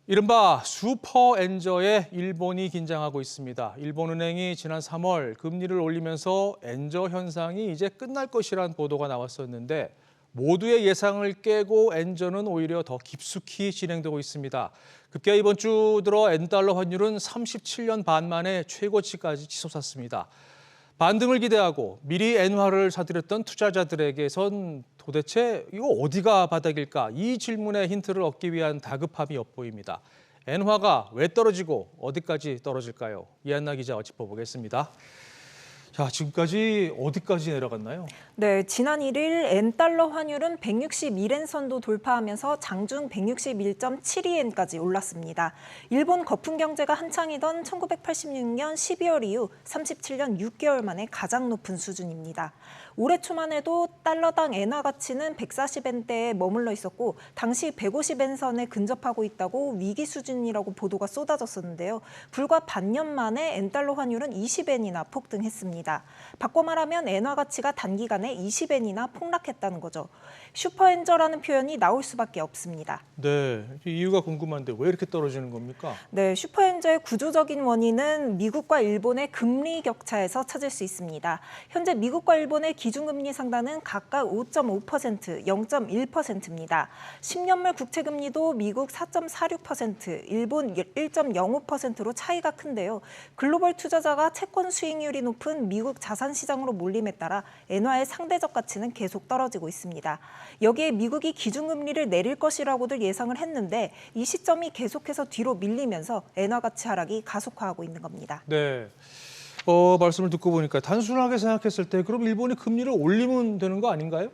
이른바 슈퍼엔저에 일본이 긴장하고 있습니다. 일본은행이 지난 3월 금리를 올리면서 엔저 현상이 이제 끝날 것이란 보도가 나왔었는데 모두의 예상을 깨고 엔저는 오히려 더 깊숙이 진행되고 있습니다. 급기야 이번 주 들어 엔달러 환율은 37년 반 만에 최고치까지 치솟았습니다. 반등을 기대하고 미리 엔화를 사들였던 투자자들에게선 도대체 이거 어디가 바닥일까? 이 질문에 힌트를 얻기 위한 다급함이 엿보입니다. 엔화가 왜 떨어지고 어디까지 떨어질까요? 이한나 기자와 짚어보겠습니다. 자, 지금까지 어디까지 내려갔나요? 네, 지난 1일 엔달러 환율은 161엔 선도 돌파하면서 장중 161.72엔까지 올랐습니다. 일본 거품 경제가 한창이던 1986년 12월 이후 37년 6개월 만에 가장 높은 수준입니다. 올해 초만 해도 달러당 엔화 가치는 140엔대에 머물러 있었고 당시 150엔 선에 근접하고 있다고 위기 수준이라고 보도가 쏟아졌었는데요. 불과 반년 만에 엔달러 환율은 20엔이나 폭등했습니다. 바꿔 말하면 엔화 가치가 단기간에 20엔이나 폭락했다는 거죠. 슈퍼엔저라는 표현이 나올 수밖에 없습니다. 네, 이유가 궁금한데 왜 이렇게 떨어지는 겁니까? 네, 슈퍼엔저의 구조적인 원인은 미국과 일본의 금리 격차에서 찾을 수 있습니다. 현재 미국과 일본의 기준금리 상단은 각각 5.5%, 0.1%입니다. 10년물 국채금리도 미국 4.46%, 일본 1.05%로 차이가 큰데요. 글로벌 투자자가 채권 수익률이 높은 미국 자산시장으로 몰림에 따라 엔화의 상대적 가치는 계속 떨어지고 있습니다. 여기에 미국이 기준금리를 내릴 것이라고들 예상을 했는데 이 시점이 계속해서 뒤로 밀리면서 엔화 가치 하락이 가속화하고 있는 겁니다. 네. 말씀을 듣고 보니까 단순하게 생각했을 때 그럼 일본이 금리를 올리면 되는 거 아닌가요?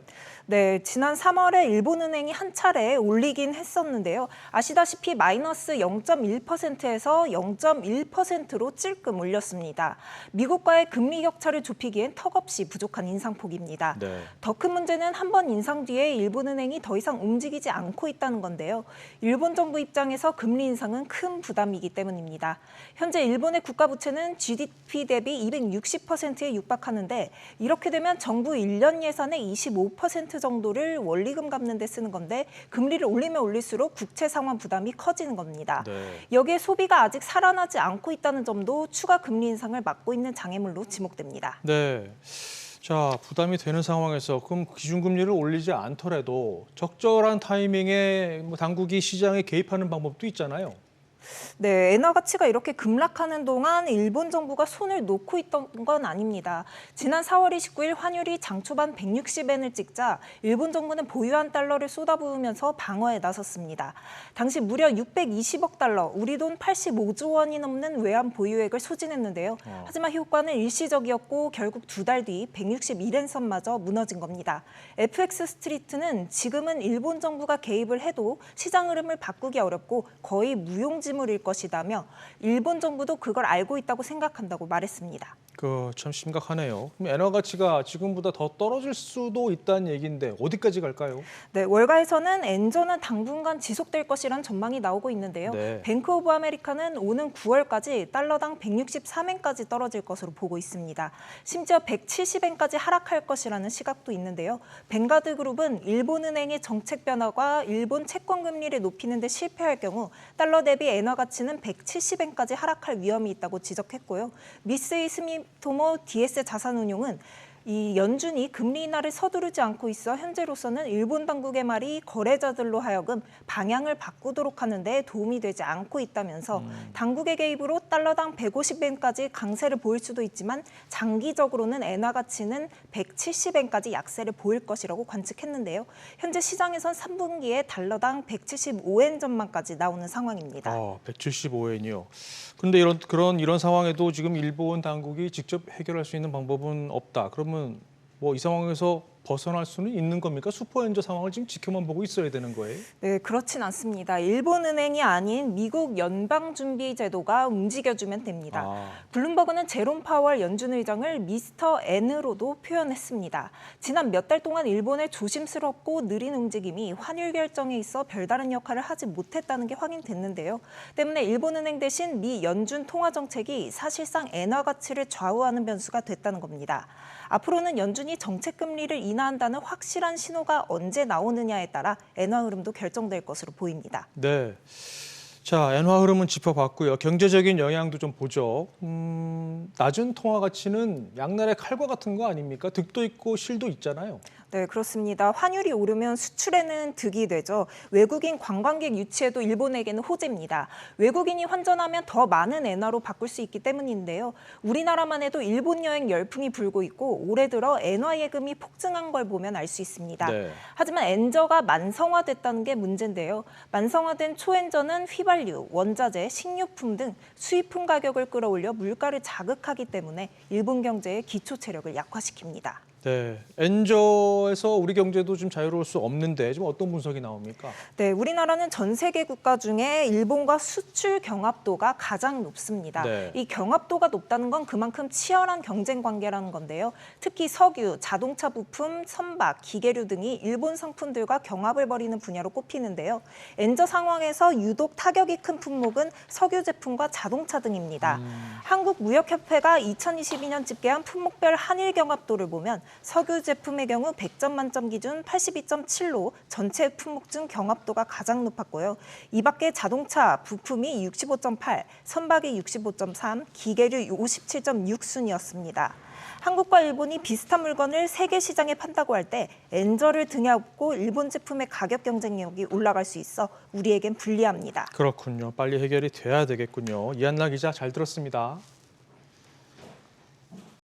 네, 지난 3월에 일본은행이 한 차례 올리긴 했었는데요. 아시다시피 마이너스 0.1%에서 0.1%로 찔끔 올렸습니다. 미국과의 금리 격차를 좁히기엔 턱없이 부족한 인상폭입니다. 네. 더 큰 문제는 한 번 인상 뒤에 일본은행이 더 이상 움직이지 않고 있다는 건데요. 일본 정부 입장에서 금리 인상은 큰 부담이기 때문입니다. 현재 일본의 국가부채는 GDP 대비 260%에 육박하는데 이렇게 되면 정부 1년 예산의 25% 정도를 원리금 갚는 데 쓰는 건데 금리를 올리면 올릴수록 국채 상환 부담이 커지는 겁니다. 네. 여기에 소비가 아직 살아나지 않고 있다는 점도 추가 금리 인상을 막고 있는 장애물로 지목됩니다. 네. 자, 부담이 되는 상황에서 그럼 기준금리를 올리지 않더라도 적절한 타이밍에 당국이 시장에 개입하는 방법도 있잖아요. 네, 엔화 가치가 이렇게 급락하는 동안 일본 정부가 손을 놓고 있던 건 아닙니다. 지난 4월 29일 환율이 장 초반 160엔을 찍자 일본 정부는 보유한 달러를 쏟아부으면서 방어에 나섰습니다. 당시 무려 620억 달러, 우리 돈 85조 원이 넘는 외환 보유액을 소진했는데요. 하지만 효과는 일시적이었고 결국 두 달 뒤 161엔 선마저 무너진 겁니다. FX 스트리트는 지금은 일본 정부가 개입을 해도 시장 흐름을 바꾸기 어렵고 거의 무용지물일 것이다며 일본 정부도 그걸 알고 있다고 생각한다고 말했습니다. 참 심각하네요. 그럼 엔화 가치가 지금보다 더 떨어질 수도 있다는 얘기인데 어디까지 갈까요? 네, 월가에서는 엔저는 당분간 지속될 것이란 전망이 나오고 있는데요. 네. 뱅크 오브 아메리카는 오는 9월까지 달러당 163엔까지 떨어질 것으로 보고 있습니다. 심지어 170엔까지 하락할 것이라는 시각도 있는데요. 뱅가드 그룹은 일본은행의 정책 변화가 일본 채권 금리를 높이는 데 실패할 경우 달러 대비 엔화 가치는 170엔까지 하락할 위험이 있다고 지적했고요. 미쓰이 스미토모 DS 자산운용은 이 연준이 금리 인하를 서두르지 않고 있어 현재로서는 일본 당국의 말이 거래자들로 하여금 방향을 바꾸도록 하는 데 도움이 되지 않고 있다면서 당국의 개입으로 달러당 150엔까지 강세를 보일 수도 있지만 장기적으로는 엔화 가치는 170엔까지 약세를 보일 것이라고 관측했는데요. 현재 시장에선 3분기에 달러당 175엔 전망까지 나오는 상황입니다. 175엔이요. 근데 이런 상황에도 지금 일본 당국이 직접 해결할 수 있는 방법은 없다. 그러면 이 상황에서 벗어날 수는 있는 겁니까? 슈퍼엔저 상황을 지금 지켜만 보고 있어야 되는 거예요? 네, 그렇진 않습니다. 일본은행이 아닌 미국 연방준비제도가 움직여주면 됩니다. 블룸버그는 제롬 파월 연준 의장을 미스터 N으로도 표현했습니다. 지난 몇 달 동안 일본의 조심스럽고 느린 움직임이 환율 결정에 있어 별다른 역할을 하지 못했다는 게 확인됐는데요. 때문에 일본은행 대신 미 연준 통화정책이 사실상 엔화 가치를 좌우하는 변수가 됐다는 겁니다. 앞으로는 연준이 정책금리를 인하한다는 확실한 신호가 언제 나오느냐에 따라 엔화 흐름도 결정될 것으로 보입니다. 네. 자, 엔화 흐름은 짚어봤고요. 경제적인 영향도 좀 보죠. 낮은 통화 가치는 양날의 칼과 같은 거 아닙니까? 득도 있고 실도 있잖아요. 네, 그렇습니다. 환율이 오르면 수출에는 득이 되죠. 외국인 관광객 유치에도 일본에게는 호재입니다. 외국인이 환전하면 더 많은 엔화로 바꿀 수 있기 때문인데요. 우리나라만 해도 일본 여행 열풍이 불고 있고 올해 들어 엔화 예금이 폭증한 걸 보면 알 수 있습니다. 네. 하지만 엔저가 만성화됐다는 게 문제인데요. 만성화된 초엔저는 휘발유, 원자재, 식료품 등 수입품 가격을 끌어올려 물가를 자극하기 때문에 일본 경제의 기초 체력을 약화시킵니다. 네, 엔저에서 우리 경제도 좀 자유로울 수 없는데 지금 어떤 분석이 나옵니까? 네, 우리나라는 전 세계 국가 중에 일본과 수출 경합도가 가장 높습니다. 네. 이 경합도가 높다는 건 그만큼 치열한 경쟁 관계라는 건데요. 특히 석유, 자동차 부품, 선박, 기계류 등이 일본 상품들과 경합을 벌이는 분야로 꼽히는데요. 엔저 상황에서 유독 타격이 큰 품목은 석유 제품과 자동차 등입니다. 한국무역협회가 2022년 집계한 품목별 한일 경합도를 보면 석유 제품의 경우 100점 만점 기준 82.7로 전체 품목 중 경합도가 가장 높았고요. 이 밖에 자동차 부품이 65.8, 선박이 65.3, 기계류 57.6 순이었습니다. 한국과 일본이 비슷한 물건을 세계 시장에 판다고 할 때 엔저를 등에 업고 일본 제품의 가격 경쟁력이 올라갈 수 있어 우리에겐 불리합니다. 그렇군요. 빨리 해결이 돼야 되겠군요. 이한나 기자 잘 들었습니다.